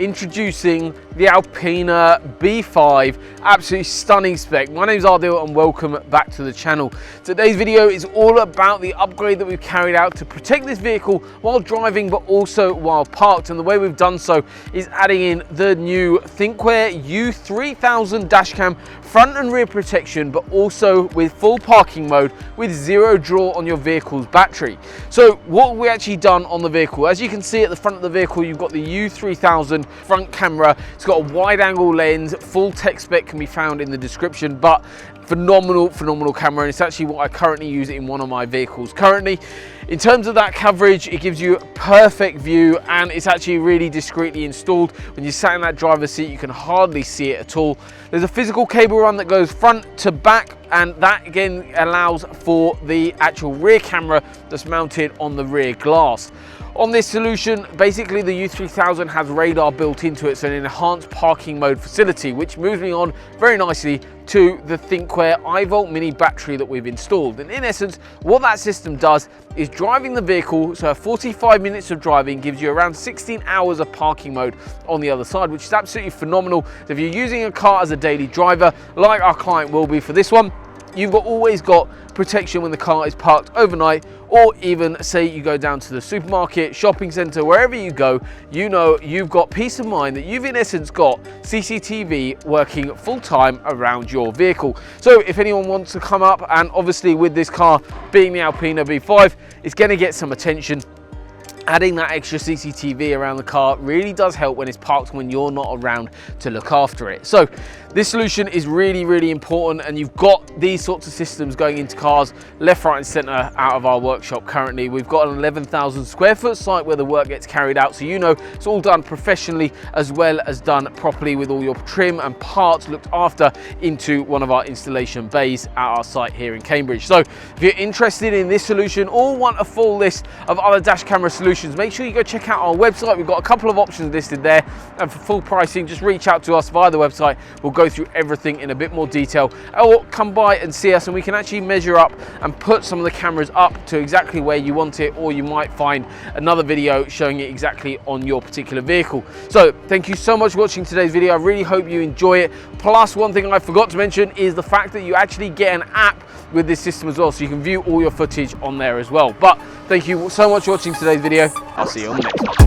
introducing the Alpina B5, absolutely stunning spec. My name's Ardil and welcome back to the channel. Today's video is all about the upgrade that we've carried out to protect this vehicle while driving but also while parked, and the way we've done so is adding in the new Thinkware U3000 Dash Cam front and rear protection, but also with full parking mode with zero draw on your vehicle's battery. So what have we actually done on the vehicle? As you can see at the front of the vehicle, you've got the U3000 front camera. It's got a wide angle lens. Full tech spec can be found in the description, but phenomenal camera, and it's actually what I currently use in one of my vehicles currently. In terms of that coverage, it gives you a perfect view, and it's actually really discreetly installed. When you're sat in that driver's seat, you can hardly see it at all. There's a physical cable run that goes front to back, and that again allows for the actual rear camera that's mounted on the rear glass. On this solution, basically the U3000 has radar built into it, so an enhanced parking mode facility, which moves me on very nicely to the Thinkware iVolt mini battery that we've installed. And in essence, what that system does is driving the vehicle, so 45 minutes of driving gives you around 16 hours of parking mode on the other side, which is absolutely phenomenal. So if you're using a car as a daily driver, like our client will be for this one, you've always got protection when the car is parked overnight, or even say you go down to the supermarket, shopping center, wherever you go, you know you've got peace of mind that you've in essence got CCTV working full time around your vehicle. So if anyone wants to come up, and obviously with this car being the Alpina B5, it's going to get some attention. Adding that extra CCTV around the car really does help when it's parked when you're not around to look after it. So this solution is really important, and you've got these sorts of systems going into cars left, right and center out of our workshop currently. We've got an 11,000 square foot site where the work gets carried out, so you know it's all done professionally as well as done properly, with all your trim and parts looked after into one of our installation bays at our site here in Cambridge. So if you're interested in this solution or want a full list of other dash camera solutions, make sure you go check out our website. We've got a couple of options listed there, and for full pricing just reach out to us via the website. We'll go through everything in a bit more detail, or come by and see us and we can actually measure up and put some of the cameras up to exactly where you want it, or you might find another video showing it exactly on your particular vehicle. So thank you so much for watching today's video. I really hope you enjoy it. Plus, one thing I forgot to mention is the fact that you actually get an app with this system as well, so you can view all your footage on there as well. But thank you so much for watching today's video. I'll see you on the next one.